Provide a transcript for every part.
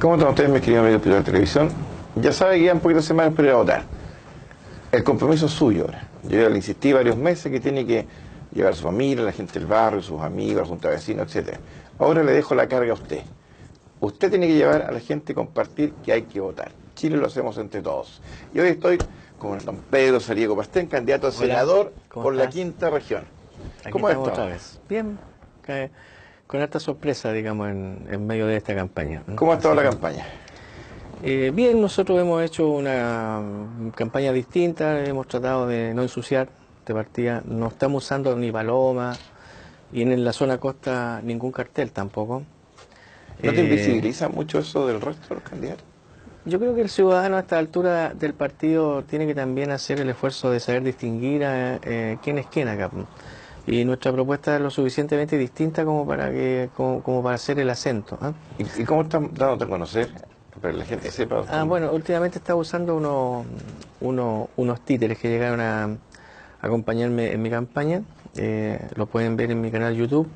¿Cómo están ustedes, mis queridos amigos de Televisión? Ya saben que ya un poquito de semanas para ir a votar. El compromiso es suyo ahora. Yo ya le insistí varios meses que tiene que llevar a su familia, la gente del barrio, sus amigos, la junta de vecinos, etc. Ahora le dejo la carga a usted. Usted tiene que llevar a la gente a compartir que hay que votar. Chile lo hacemos entre todos. Y hoy estoy con don Pedro Sariego Pastén, candidato a senador por la quinta región. ¿Cómo estás? Otra vez. Bien, con harta sorpresa, digamos, en medio de esta campaña. ¿Cómo ha estado la campaña? Bien, nosotros hemos hecho una campaña distinta, hemos tratado de no ensuciar de partida, no estamos usando ni paloma y en la zona costa ningún cartel tampoco. ¿No te invisibiliza mucho eso del resto de los candidatos? Yo creo que el ciudadano a esta altura del partido tiene que también hacer el esfuerzo de saber distinguir quién es quién acá. Y nuestra propuesta es lo suficientemente distinta como para hacer el acento. ¿Y cómo están dándote a conocer? Para que la gente sepa. Bueno, últimamente estaba usando unos títeres que llegaron a acompañarme en mi campaña. Lo pueden ver en mi canal YouTube.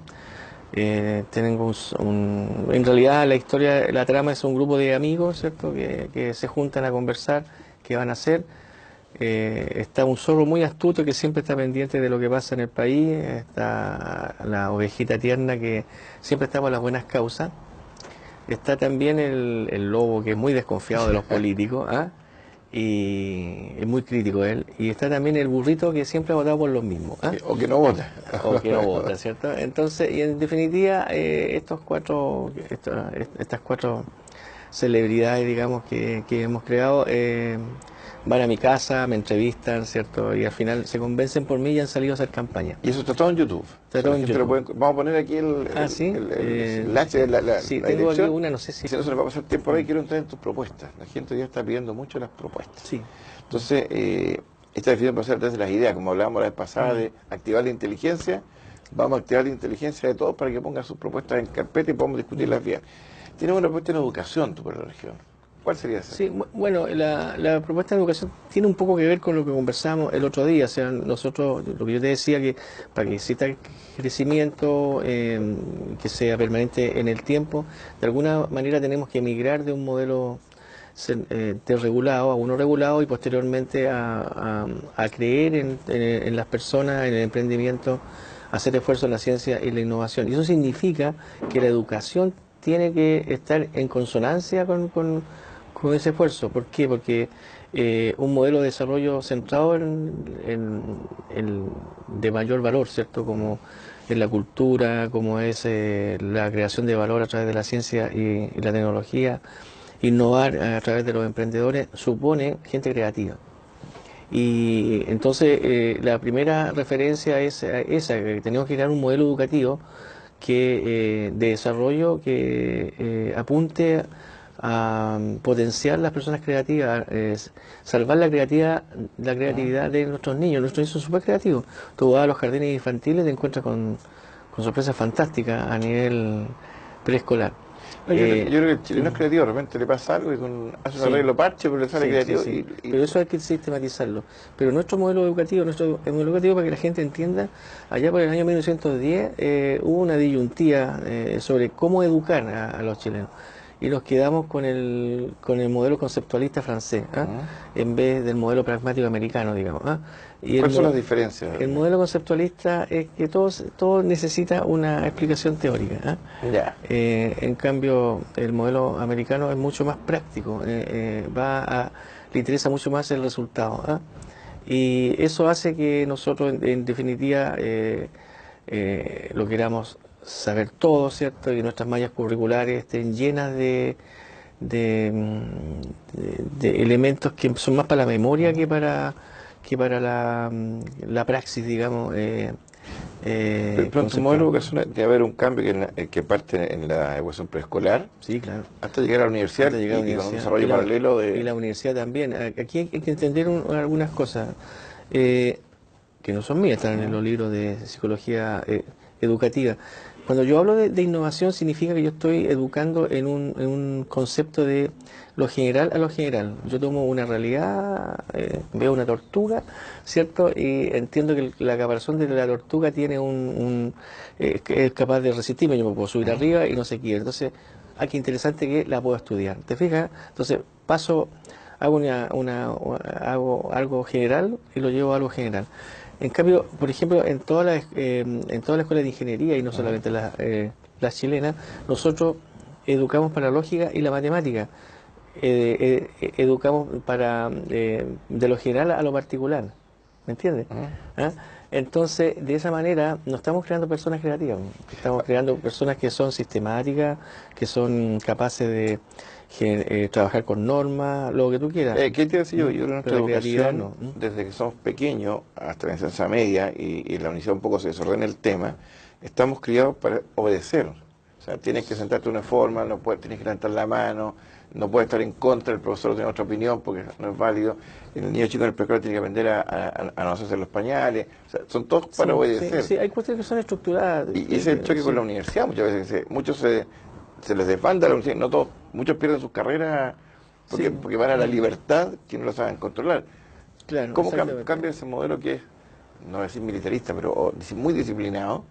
En realidad la trama es un grupo de amigos, ¿cierto? Que se juntan a conversar qué van a hacer. Está un zorro muy astuto que siempre está pendiente de lo que pasa en el país. Está la ovejita tierna que siempre está por las buenas causas. Está también el lobo que es muy desconfiado de los políticos, y es muy crítico él. Y está también el burrito que siempre ha votado por los mismos. O que no vota. O que no vota, ¿cierto? Entonces, y en definitiva, estas cuatro celebridades, digamos, que hemos creado, van a mi casa, me entrevistan, ¿cierto? Y al final se convencen por mí y han salido a hacer campaña. ¿Y eso está todo en YouTube? Está todo en YouTube. Vamos a poner aquí ¿sí? Sí, la tengo aquí dirección. una, no sé si... Si no se nos va a pasar tiempo ahí, quiero entrar en tus propuestas. La gente ya está pidiendo mucho las propuestas. Sí. Entonces, esta definición va a ser desde las ideas, como hablábamos la vez pasada, de activar la inteligencia. Vamos a activar la inteligencia de todos para que pongan sus propuestas en carpeta y podamos discutirlas bien. Tienes una propuesta en educación tú por la región. ¿Cuál sería esa? Sí, bueno, la propuesta de educación tiene un poco que ver con lo que conversamos el otro día. O sea, nosotros, lo que yo te decía, que para que exista crecimiento que sea permanente en el tiempo, de alguna manera tenemos que migrar de un modelo desregulado a uno regulado y posteriormente a creer en las personas, en el emprendimiento, hacer esfuerzo en la ciencia y la innovación. Y eso significa que la educación tiene que estar en consonancia con ese esfuerzo. ¿Por qué? Porque un modelo de desarrollo centrado de mayor valor, ¿cierto? Como es la cultura, como es la creación de valor a través de la ciencia y la tecnología, innovar a través de los emprendedores, supone gente creativa. Y entonces la primera referencia es esa, que tenemos que crear un modelo educativo de desarrollo que apunte a potenciar las personas creativas, salvar la creatividad de nuestros niños. Nuestros niños son súper creativos. Tú vas a los jardines infantiles y te encuentras con sorpresas fantásticas a nivel preescolar. Yo creo que el chileno es creativo, de repente le pasa algo y hace un arreglo parche, pero le sale creativo. Sí. Pero eso hay que sistematizarlo. Pero nuestro modelo educativo para que la gente entienda, allá por el año 1910 hubo una disyuntiva sobre cómo educar a los chilenos. Y nos quedamos con el modelo conceptualista francés, en vez del modelo pragmático americano, digamos. ¿Cuáles son las diferencias? El modelo conceptualista es que todo necesita una explicación teórica. En cambio, el modelo americano es mucho más práctico, le interesa mucho más el resultado. Y eso hace que nosotros, en definitiva, lo queramos saber todo, ¿cierto? Y nuestras mallas curriculares estén llenas de elementos que son más para la memoria que para la praxis, digamos. Pero en tu modelo educacional debe haber un cambio que parte en la educación preescolar. Sí, claro. Hasta llegar a la universidad, y con un desarrollo paralelo de... Y la universidad también. Aquí hay que entender algunas cosas que no son mías, están en los libros de psicología educativa. Cuando yo hablo de innovación significa que yo estoy educando en un concepto de lo general a lo general. Yo tomo una realidad, veo una tortuga, ¿cierto? Y entiendo que la caparazón de la tortuga tiene es capaz de resistirme, yo me puedo subir arriba y no se quiere. Entonces, ah, qué interesante que la puedo estudiar. ¿Te fijas? Entonces paso, hago, hago algo general y lo llevo a algo general. En cambio, por ejemplo, en todas las escuelas de ingeniería, y no solamente las chilenas, nosotros educamos para la lógica y la matemática. Educamos para de lo general a lo particular. ¿Me entiendes? ¿Ah? Entonces, de esa manera, no estamos creando personas creativas, estamos creando personas que son sistemáticas, que son capaces de trabajar con normas, lo que tú quieras. ¿Qué te decía yo? Yo en nuestra Pero la creatividad educación, no. desde que somos pequeños hasta la enseñanza media, y en la universidad un poco se desordena el tema, estamos criados para obedecer. O sea, tienes que sentarte de una forma, no puedes, tienes que levantar la mano, no puedes estar en contra, el profesor tiene otra opinión porque no es válido. El niño chico en el preescolar tiene que aprender a no hacerse los pañales. O sea, son todos para obedecer. Sí, hay cuestiones que son estructuradas. Y ese es el choque con la universidad. Muchas veces muchos se les desbanda la universidad, no todos, muchos pierden sus carreras porque van a la libertad que no lo saben controlar. Claro, ¿Cómo cambia ese modelo que es, no voy a decir militarista, pero muy disciplinado,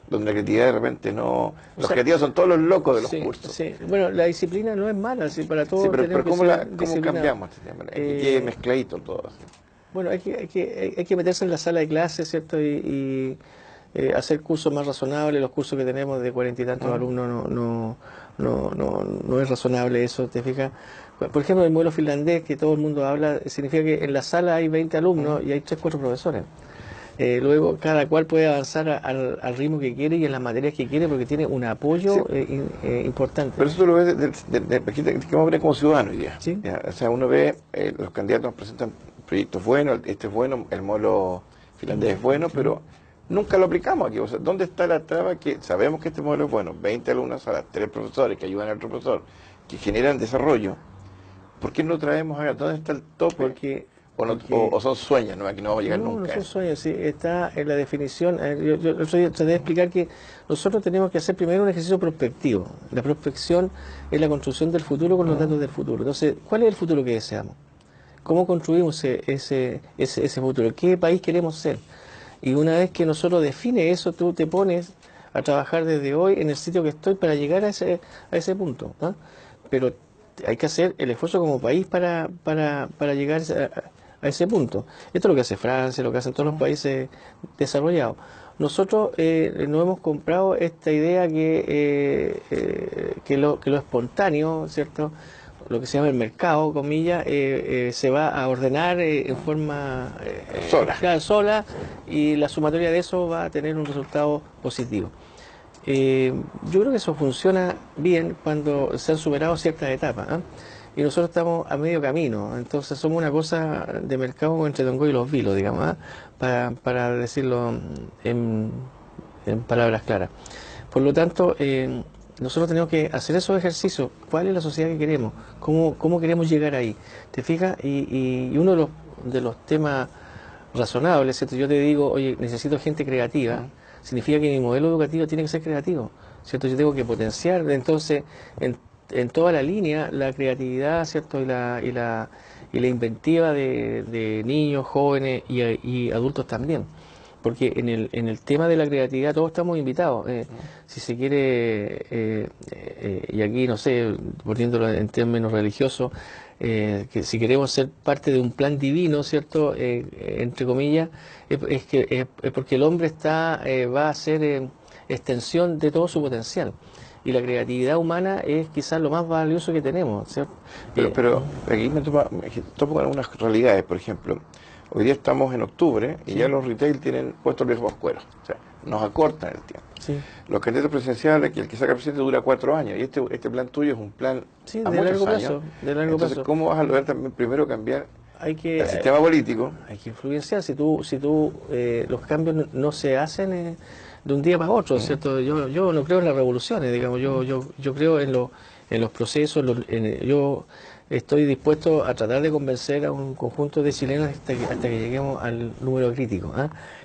donde la creatividad de repente no... Los creativos son todos los locos de los cursos. Sí. Bueno, la disciplina no es mala, para todos. Sí, pero ¿cómo cambiamos este tema? Que mezcladito todo así. Bueno, hay que meterse en la sala de clases, ¿cierto? Y hacer cursos más razonables. Los cursos que tenemos de 40 y tantos alumnos no es razonable eso, ¿te fijas? Por ejemplo, el modelo finlandés que todo el mundo habla, significa que en la sala hay 20 alumnos y hay 3, 4 profesores. Luego cada cual puede avanzar al ritmo que quiere y en las materias que quiere porque tiene un apoyo importante. Pero eso tú lo ves que vamos a ver como ciudadano hoy día. ¿Sí? O sea, uno ve, los candidatos presentan proyectos buenos, este es bueno, el modelo finlandés es bueno, pero nunca lo aplicamos aquí. O sea, ¿dónde está la traba que sabemos que este modelo es bueno? 20 alumnos a las 3 profesores que ayudan al otro profesor, que generan desarrollo. ¿Por qué no lo traemos acá? ¿Dónde está el tope? O son sueños, ¿no? Aquí no vamos a llegar nunca. No son sueños, sí, está en la definición. Yo el otro día traté de explicar que nosotros tenemos que hacer primero un ejercicio prospectivo. La prospección es la construcción del futuro con los datos del futuro. Entonces, ¿cuál es el futuro que deseamos? ¿Cómo construimos ese futuro? ¿Qué país queremos ser? Y una vez que nosotros define eso, tú te pones a trabajar desde hoy en el sitio que estoy para llegar a ese punto, ¿no? Pero hay que hacer el esfuerzo como país para llegar a ese punto. Esto es lo que hace Francia, lo que hacen todos los países desarrollados. Nosotros nos hemos comprado esta idea que lo espontáneo, ¿cierto? Lo que se llama el mercado, comillas, se va a ordenar en forma sola, y la sumatoria de eso va a tener un resultado positivo. Yo creo que eso funciona bien cuando se han superado ciertas etapas, ¿eh? Y nosotros estamos a medio camino, entonces somos una cosa de mercado entre Tongoy y los Vilos, digamos, ¿eh? Para decirlo en palabras claras. Por lo tanto, nosotros tenemos que hacer esos ejercicios. ¿Cuál es la sociedad que queremos? ¿Cómo queremos llegar ahí? ¿Te fijas? Y uno de los temas razonables, ¿cierto? Yo te digo, oye, necesito gente creativa. Significa que mi modelo educativo tiene que ser creativo, ¿cierto? Yo tengo que potenciar, entonces, en toda la línea, la creatividad, ¿cierto? Y la inventiva de niños, jóvenes y adultos también. Porque en el tema de la creatividad todos estamos invitados. Si se quiere, y aquí, no sé, poniéndolo en términos religiosos, que si queremos ser parte de un plan divino, ¿cierto? Entre comillas, es porque el hombre va a ser extensión de todo su potencial. Y la creatividad humana es quizás lo más valioso que tenemos, ¿cierto? Pero aquí me topo con algunas realidades. Por ejemplo, hoy día estamos en octubre y ya los retail tienen puestos los viejos cueros. O sea, nos acortan el tiempo. Sí. Los candidatos presidenciales, que el que saca presidente dura 4 años, y este plan tuyo es un plan a muchos largo años. plazo, de largo Entonces, plazo. ¿cómo vas a lograr también primero cambiar el sistema político? Hay que influenciar. Si tú los cambios no se hacen de un día para otro, ¿cierto? Yo no creo en las revoluciones, digamos. Yo creo en los procesos. Yo estoy dispuesto a tratar de convencer a un conjunto de chilenos hasta que lleguemos al número crítico,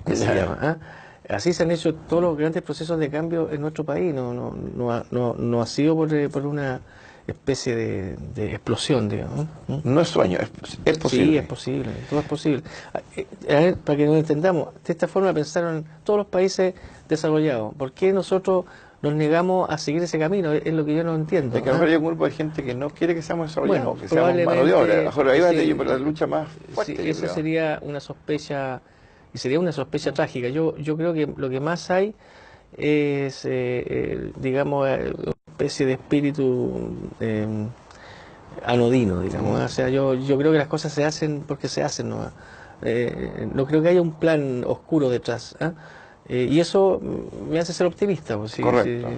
que se llama. Así se han hecho todos los grandes procesos de cambio en nuestro país. No ha sido por una especie de explosión, digamos. No es sueño, es posible. Sí, es posible, todo es posible. Para que nos entendamos, de esta forma pensaron todos los países desarrollados. ¿Por qué nosotros nos negamos a seguir ese camino, es lo que yo no entiendo. Es que a lo mejor hay un grupo de gente que no quiere que seamos desarrollados, Bueno, que seamos mano de obra. A lo mejor ahí va a tener la lucha más fuerte. Sí, eso sería una sospecha, y sería una sospecha trágica. Yo creo que lo que más hay es, digamos, una especie de espíritu anodino, digamos. O sea, yo creo que las cosas se hacen porque se hacen, ¿no? No creo que haya un plan oscuro detrás. ¿Ah? Y eso me hace ser optimista. Pues, Correcto.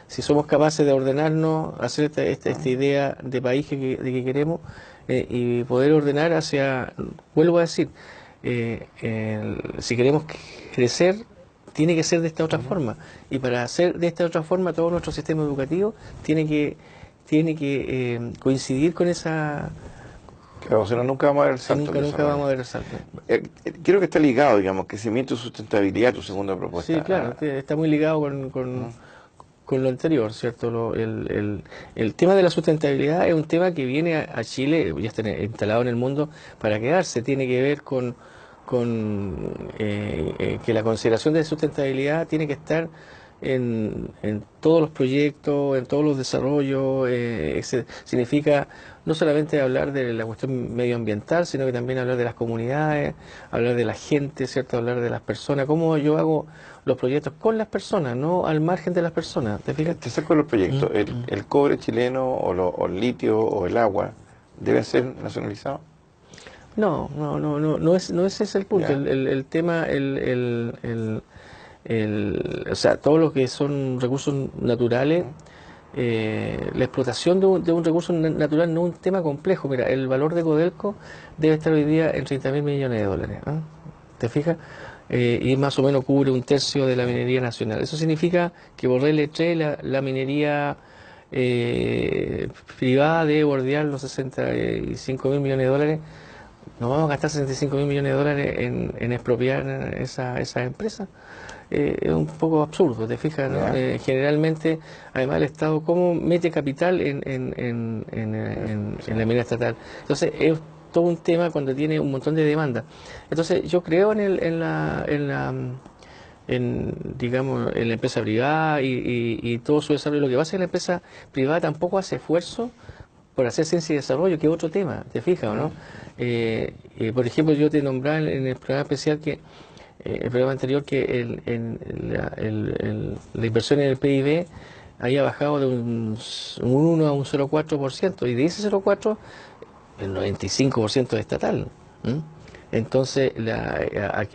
Si somos capaces de ordenarnos, hacer esta idea de país de que queremos y poder ordenar hacia, vuelvo a decir, si queremos crecer, tiene que ser de esta otra forma. Y para hacer de esta otra forma, todo nuestro sistema educativo tiene que coincidir con esa... Claro, o sea, nunca vamos a ver el salto. Nunca vamos a ver el salto. Creo que está ligado, digamos, crecimiento y sustentabilidad, tu segunda propuesta. Sí, claro, está muy ligado con lo anterior, ¿cierto? El tema de la sustentabilidad es un tema que viene a Chile, ya está instalado en el mundo para quedarse. Tiene que ver con que la consideración de sustentabilidad tiene que estar en todos los proyectos, en todos los desarrollos. Significa no solamente hablar de la cuestión medioambiental, sino que también hablar de las comunidades, hablar de la gente, ¿cierto? Hablar de las personas, cómo yo hago los proyectos con las personas, no al margen de las personas. ¿Te fijas? Te saco los proyectos. ¿El cobre chileno o el litio o el agua deben ser nacionalizados? No es ese el punto. El tema, o sea, todo lo que son recursos naturales, la explotación de un recurso natural no es un tema complejo. Mira, el valor de Codelco debe estar hoy día en 30.000 millones de dólares. ¿Eh? ¿Te fijas? Y más o menos cubre un tercio de la minería nacional. Eso significa que por regla 3 la minería privada debe bordear los 65.000 millones de dólares. ¿Nos vamos a gastar 65.000 millones de dólares en expropiar esa empresa? Es un poco absurdo, ¿te fijas? ¿No? Generalmente, además, el Estado, ¿cómo mete capital en la minera estatal? Entonces, es todo un tema cuando tiene un montón de demanda. Entonces, yo creo digamos, en la empresa privada y todo su desarrollo. Lo que pasa es que la empresa privada tampoco hace esfuerzo por hacer ciencia y desarrollo, que es otro tema, ¿te fijas o no? Por ejemplo, yo te nombraba en el programa especial que el programa anterior que la inversión en el PIB había bajado de un 1 a un 0,4%, y de ese 0,4 el 95% es estatal. Entonces,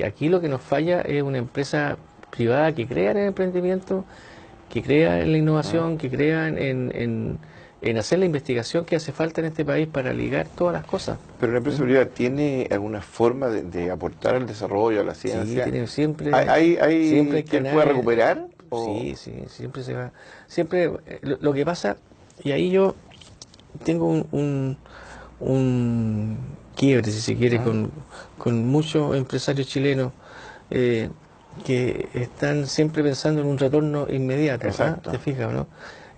aquí lo que nos falla es una empresa privada que crea en el emprendimiento, que crea en la innovación, que crea en hacer la investigación que hace falta en este país para ligar todas las cosas. ¿Pero la empresa privada tiene alguna forma de aportar al desarrollo, a la ciencia? Sí, siempre ¿Hay que pueda recuperar? Sí, siempre se va. Siempre, lo que pasa, y ahí yo tengo un quiebre, si se quiere, con muchos empresarios chilenos que están siempre pensando en un retorno inmediato. Exacto. ¿Te fijas o no?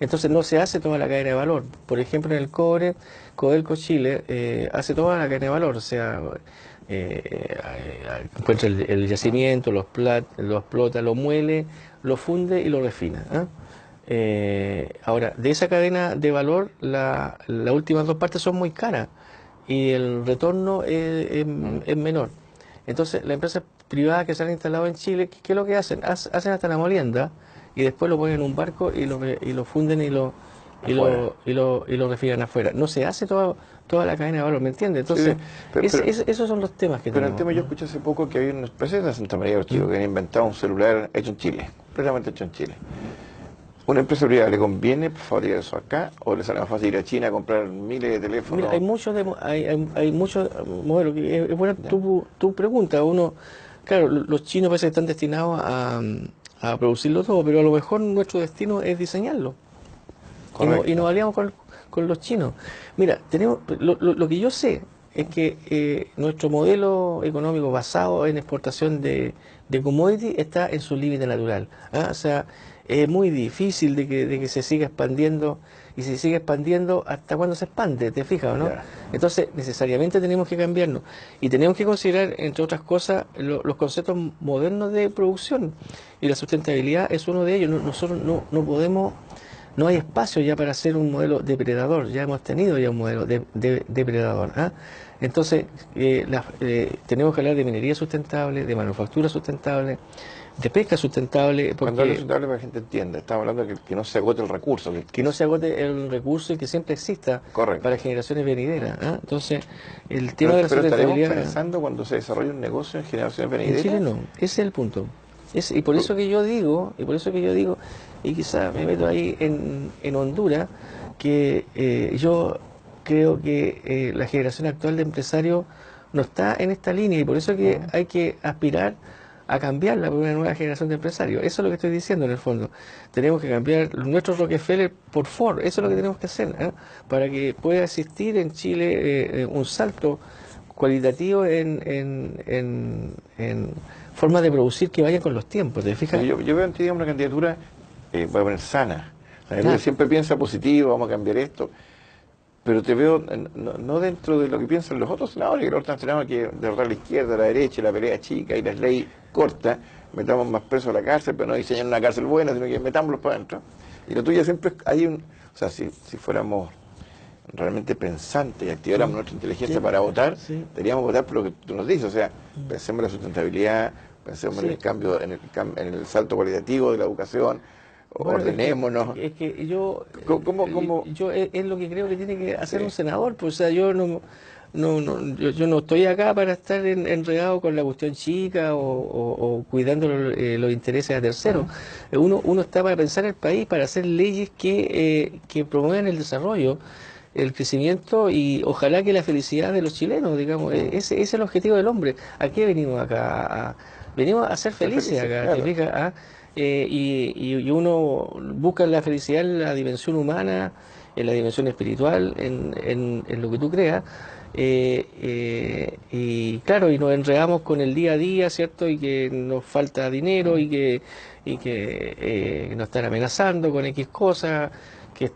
Entonces no se hace toda la cadena de valor. Por ejemplo, en el cobre, Codelco Chile hace toda la cadena de valor, o sea, encuentra el yacimiento, lo explota, lo muele, lo funde y lo refina. Ahora, de esa cadena de valor, las últimas dos partes son muy caras y el retorno es menor. Entonces, las empresas privadas que se han instalado en Chile, ¿qué es lo que hacen? Hacen hasta la molienda y después lo ponen en un barco y lo funden y lo refinan afuera. No se hace toda la cadena de valor, ¿me entiendes? Entonces, esos son los temas que tenemos. tenemos. Pero el tema, yo escuché hace poco que había unos empresas de Santa María de los Chicos que han inventado un celular hecho en Chile, completamente hecho en Chile. ¿Una empresa privada le conviene fabricar eso acá o le sale más fácil ir a China a comprar miles de teléfonos? Mira, hay muchos modelos. Es buena tu pregunta. Claro, los chinos parece que están destinados a producirlo todo, pero a lo mejor nuestro destino es diseñarlo. Y nos aliamos con los chinos. Mira, tenemos lo que yo sé es que nuestro modelo económico basado en exportación de commodity está en su límite natural. O sea, es muy difícil de que se siga expandiendo, y si se sigue expandiendo, ¿hasta cuándo se expande? ¿Te fijas o no? Claro. Entonces, necesariamente tenemos que cambiarnos y tenemos que considerar, entre otras cosas, los conceptos modernos de producción, y la sustentabilidad es uno de ellos. Nosotros no podemos, no hay espacio ya para hacer un modelo depredador, ya hemos tenido ya un modelo depredador. ¿Ah? Entonces, tenemos que hablar de minería sustentable, de manufactura sustentable, de pesca sustentable, Cuando hablo de porque sustentable, para que la gente entienda, estamos hablando de que no se agote el recurso. que no se agote el recurso y que siempre exista Correcto. para generaciones venideras. ¿Ah? Entonces, el tema de la Pero estaremos sustentabilidad pensando cuando se desarrolle un negocio en generaciones en venideras. Chile no, ese es el punto. Y por eso que yo digo, y quizás me meto ahí en Honduras, que yo creo que la generación actual de empresarios no está en esta línea, y por eso que hay que aspirar a cambiarla por una nueva generación de empresarios. Eso es lo que estoy diciendo en el fondo. Tenemos que cambiar nuestro Rockefeller por Ford. Eso es lo que tenemos que hacer, ¿eh? Para que pueda existir en Chile un salto cualitativo en formas de producir que vayan con los tiempos. ¿Te fijas? Yo veo en ti, digamos, una candidatura, voy a poner sana. La gente Ah. siempre piensa positivo, vamos a cambiar esto. Pero te veo no dentro de lo que piensan los otros senadores, que los otros senadores que de verdad la izquierda, la derecha, la pelea chica y las leyes cortas, metamos más presos a la cárcel, pero no diseñan una cárcel buena, sino que metámoslos para adentro. Y lo tuyo siempre hay o sea, si fuéramos realmente pensantes y activáramos nuestra inteligencia para votar, deberíamos votar por lo que tú nos dices. O sea, pensemos en la sustentabilidad, pensemos en el cambio, en el salto cualitativo de la educación. Bueno, ordenémonos. Es que yo, ¿Cómo? yo es lo que creo que tiene que hacer un senador. Pues, o sea, yo yo no estoy acá para estar enredado con la cuestión chica o cuidando los intereses a terceros. Uno está para pensar el país, para hacer leyes que promuevan el desarrollo, el crecimiento y ojalá que la felicidad de los chilenos, digamos. Ese es el objetivo del hombre. ¿A qué venimos acá? Venimos a ser felices acá, claro. ¿te fijas? ¿Ah? Y uno busca la felicidad en la dimensión humana, en la dimensión espiritual, en lo que tú creas. Y claro, y nos enredamos con el día a día, ¿cierto? Y que nos falta dinero y que nos están amenazando con X cosas, que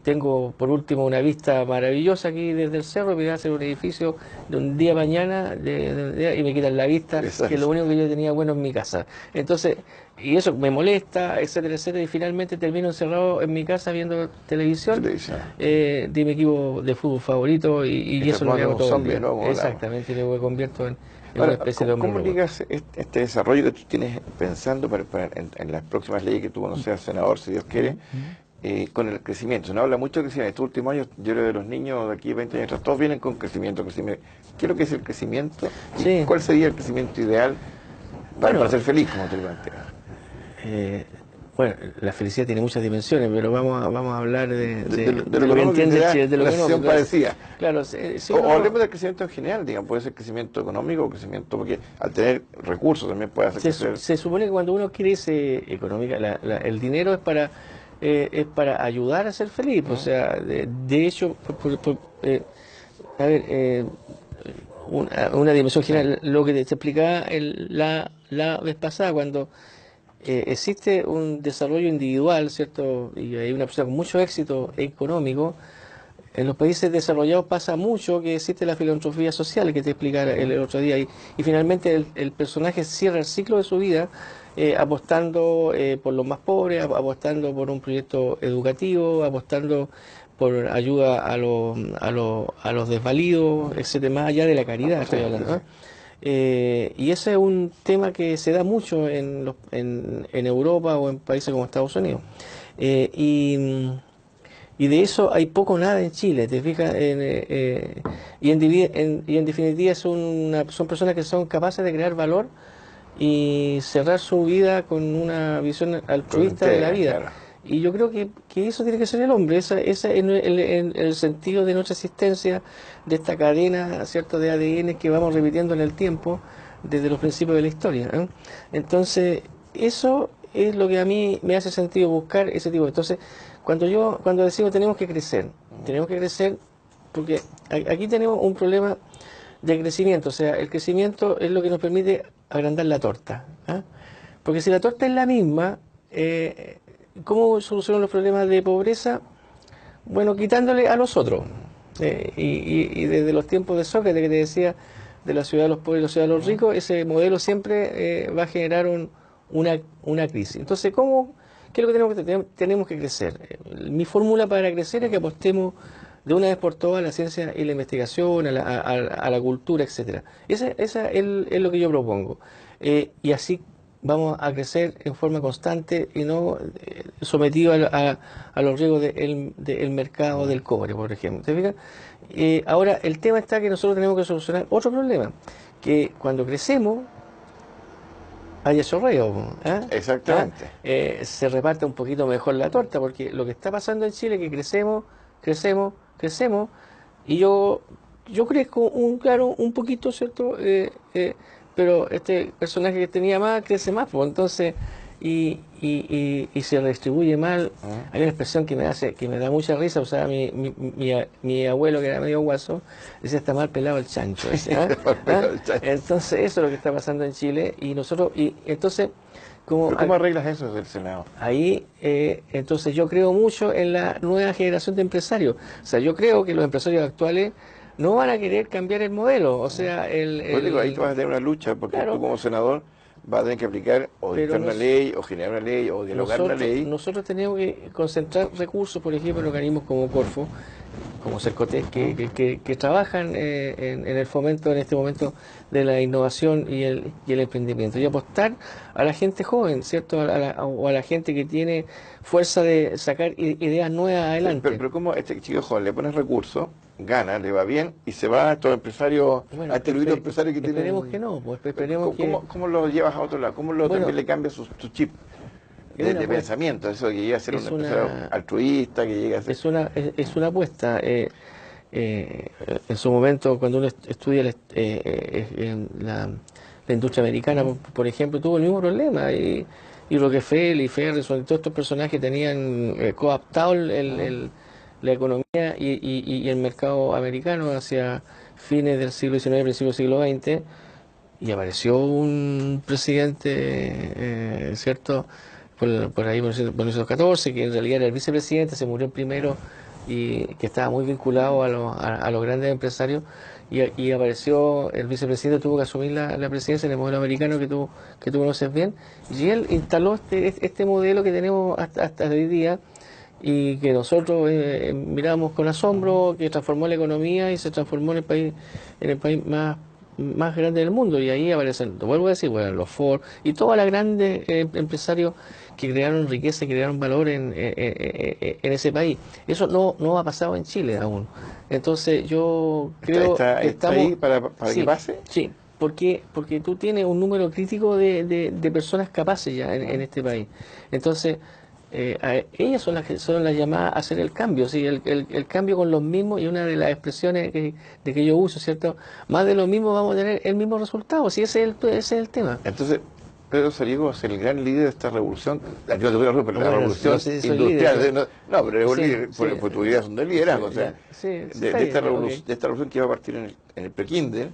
tengo por último una vista maravillosa aquí desde el cerro, me voy a hacer un edificio de un día a mañana y me quitan la vista, Exacto. que es lo único que yo tenía bueno en mi casa. Entonces, y eso me molesta, etcétera, etcétera, y finalmente termino encerrado en mi casa viendo televisión, de mi equipo de fútbol favorito, y eso lo hago todo el día. ¿No? Exactamente, y me convierto en Ahora, una especie de hombre ¿cómo robot. ligas este desarrollo que tú tienes pensando en las próximas leyes que tú cuando seas senador, si Dios quiere, con el crecimiento? Se nos habla mucho de crecimiento. Estos últimos años, yo creo que los niños de aquí 20 años atrás, todos vienen con crecimiento. ¿Qué es lo que es el crecimiento? Sí. ¿Cuál sería el crecimiento ideal para ser feliz, como te lo planteas? Bueno, la felicidad tiene muchas dimensiones, pero vamos a hablar de lo que entiende Chile, de lo la económico. sesión parecida. Claro, O hablemos del crecimiento en general, digamos, puede ser crecimiento económico o crecimiento, porque al tener recursos también puede hacer crecer. Se supone que cuando uno crece económica, el dinero es para ayudar a ser feliz. O sea, de hecho, a ver, una dimensión general, lo que te explicaba la vez pasada, cuando existe un desarrollo individual, ¿cierto? Y hay una persona con mucho éxito económico. En los países desarrollados pasa mucho que existe la filantropía social, que te explicaba el otro día, y finalmente el personaje cierra el ciclo de su vida apostando por los más pobres, apostando por un proyecto educativo, apostando por ayuda a los desvalidos, etcétera, más allá de la caridad, estoy hablando, ¿no? Y ese es un tema que se da mucho en Europa o en países como Estados Unidos. Y de eso hay poco o nada en Chile, ¿te fijas? Y en definitiva son personas que son capaces de crear valor y cerrar su vida con una visión altruista de la vida. Claro. Y yo creo que eso tiene que ser el hombre, ese es el sentido de nuestra existencia, de esta cadena, ¿cierto?, de ADN que vamos repitiendo en el tiempo desde los principios de la historia, ¿eh? Entonces, eso es lo que a mí me hace sentido buscar ese tipo. Entonces, cuando decimos tenemos que crecer porque aquí tenemos un problema de crecimiento, o sea, el crecimiento es lo que nos permite agrandar la torta, ¿eh? Porque si la torta es la misma, ¿cómo solucionan los problemas de pobreza? Bueno, quitándole a los otros. Y desde los tiempos de Sócrates, que te decía, de la ciudad de los pobres y la ciudad de los ricos, ese modelo siempre va a generar una crisis. Entonces, ¿qué es lo que tenemos que hacer? Tenemos que crecer. Mi fórmula para crecer es que apostemos de una vez por todas a la ciencia y la investigación, a la cultura, etcétera. Esa es lo que yo propongo. Y así vamos a crecer en forma constante y no sometido a los riesgos del mercado del cobre, por ejemplo. ¿Te fijas? Ahora, el tema está que nosotros tenemos que solucionar otro problema, que cuando crecemos haya chorreo. Exactamente. Se reparte un poquito mejor la torta, porque lo que está pasando en Chile es que crecemos, y yo crezco un poquito, ¿cierto? Pero este personaje que tenía más crece más, pues entonces y se redistribuye mal. Hay una expresión que me da mucha risa. O sea, mi abuelo, que era medio guaso, decía: está mal pelado el chancho ese, Entonces eso es lo que está pasando en Chile, y nosotros entonces ¿Pero cómo arreglas eso del Senado? Ahí, entonces yo creo mucho en la nueva generación de empresarios. O sea, yo creo que los empresarios actuales no van a querer cambiar el modelo. O sea, Pues digo, ahí tú vas a tener una lucha, porque claro, tú como senador vas a tener que aplicar o dictar una ley, o generar una ley, o dialogar una ley. Nosotros tenemos que concentrar recursos, por ejemplo, en organismos como Corfo, como Cercotec, que trabajan en el fomento en este momento de la innovación y el emprendimiento, y apostar a la gente joven, ¿cierto? O a la gente que tiene fuerza de sacar ideas nuevas adelante. Pero ¿cómo este chico joven le pones recursos, gana, le va bien, y se va a estos empresarios, bueno, a este grupito de empresarios que tienen... Esperemos que no, pues esperemos ¿Cómo lo llevas a otro lado? ¿Cómo también le cambias su chip de pensamiento? Eso que llega a ser un empresario altruista, que llega a ser... Es una apuesta. En su momento, cuando uno estudia la industria americana, por ejemplo, tuvo el mismo problema, y Rockefeller y Ferguson, todos estos personajes tenían coaptado la economía y el mercado americano hacia fines del siglo XIX, principios del siglo XX, y apareció un presidente, ¿cierto?, por ahí, por 1914, que en realidad era el vicepresidente, se murió el primero, y que estaba muy vinculado a los grandes empresarios, y apareció el vicepresidente, tuvo que asumir la presidencia en el modelo americano que tú conoces bien, y él instaló este modelo que tenemos hasta hoy día, y que nosotros miramos con asombro, que transformó la economía y se transformó en el país más grande del mundo. Y ahí aparecen, te vuelvo a decir, bueno, los Ford y todos los grandes empresarios que crearon riqueza y crearon valor en ese país. Eso no ha pasado en Chile aún. Entonces yo creo que estamos ahí para que pase. Sí, porque tú tienes un número crítico de personas capaces ya en este país. Entonces ellas son las llamadas a hacer el cambio, ¿sí? El cambio con los mismos, y una de las expresiones de que yo uso, ¿cierto? Más de lo mismo vamos a tener el mismo resultado, ¿sí? Ese es el tema. Entonces, Pedro Saliego va a ser el gran líder de esta revolución, la revolución industrial. Pero es un líder, pues tus ideas son de liderazgo, o sea, de esta revolución que va a partir en el prekinder,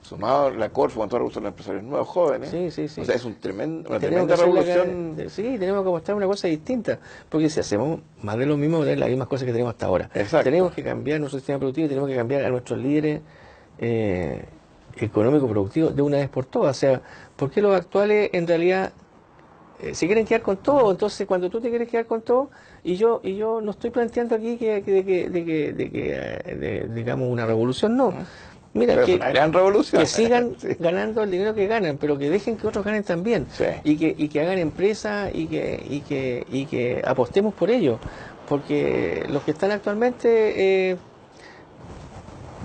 sumado la Corfo con toda la revolución de los empresarios nuevos, jóvenes. Sí. O sea, es una tremenda revolución. Sí, tenemos que apostar una cosa distinta, porque si hacemos más de lo mismo, vamos a tener las mismas cosas que tenemos hasta ahora. Exacto. Tenemos que cambiar nuestro sistema productivo, tenemos que cambiar a nuestros líderes económico-productivos de una vez por todas. O sea, ¿por qué los actuales en realidad se quieren quedar con todo? Entonces, cuando tú te quieres quedar con todo, y yo no estoy planteando aquí digamos, una revolución, no. Mira, pero es una gran revolución. Que sigan ganando el dinero que ganan, pero que dejen que otros ganen también. Sí. Y que hagan empresas y que apostemos por ello. Porque los que están actualmente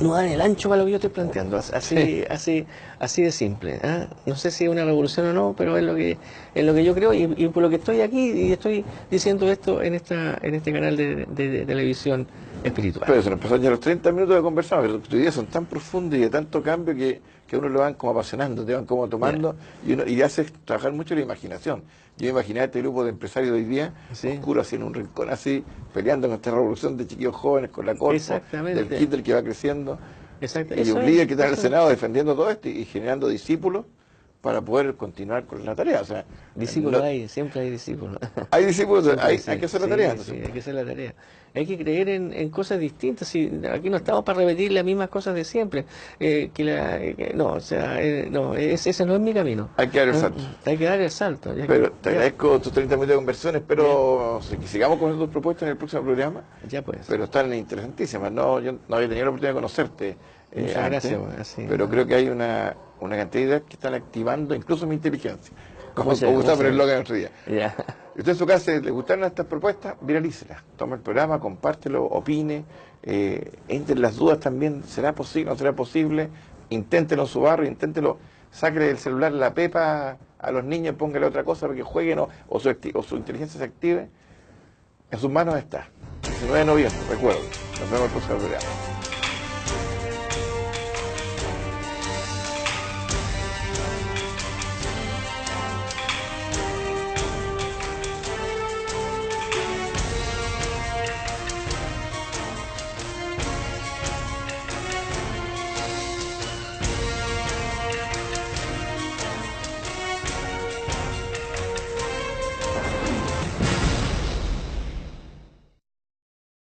no dan el ancho para lo que yo estoy planteando. Así de simple. No sé si es una revolución o no, pero es lo que yo creo, y por lo que estoy aquí y estoy diciendo esto en este canal de televisión espiritual. Pero se nos pasaron ya los 30 minutos de conversar, pero tus ideas son tan profundas y de tanto cambio que a uno lo van como apasionando, te van como tomando, y le haces trabajar mucho la imaginación. Yo me imaginaba este grupo de empresarios de hoy día, oscuro, así en un rincón así, peleando con esta revolución de chiquillos jóvenes, con la Corfo, del Kindle que va creciendo, y un líder que está en el Senado defendiendo todo esto y generando discípulos para poder continuar con la tarea. O sea, Discípulos no- hay, siempre hay discípulos. hay discípulos, hay Sí, que hacer la sí, tarea. sí, Entonces, hay que hacer la tarea. Hay que creer en cosas distintas. Si aquí no estamos para repetir las mismas cosas de siempre. No, o sea, no, ese no es mi camino. hay que dar el salto. Hay que dar el salto. Pero te agradezco tus 30 minutos de conversación, espero que sigamos con tus propuestas en el próximo programa, Ya pues. pero están interesantísimas. No, yo no había tenido la oportunidad de conocerte Muchas antes, gracias, bueno, sí. pero creo que hay una cantidad de ideas que están activando incluso mi inteligencia, como Muchas gustaba por el gracias. eslogan el otro día. Ya. Si usted en su casa le gustaron estas propuestas, viralícelas. Toma el programa, compártelo, opine, entre las dudas también, ¿será posible, no será posible? Inténtelo en su barrio, inténtelo, sáquele del celular la pepa a los niños, póngale otra cosa para que jueguen o su inteligencia se active. En sus manos está. 19 de noviembre, recuerdo. Nos vemos el próximo programa.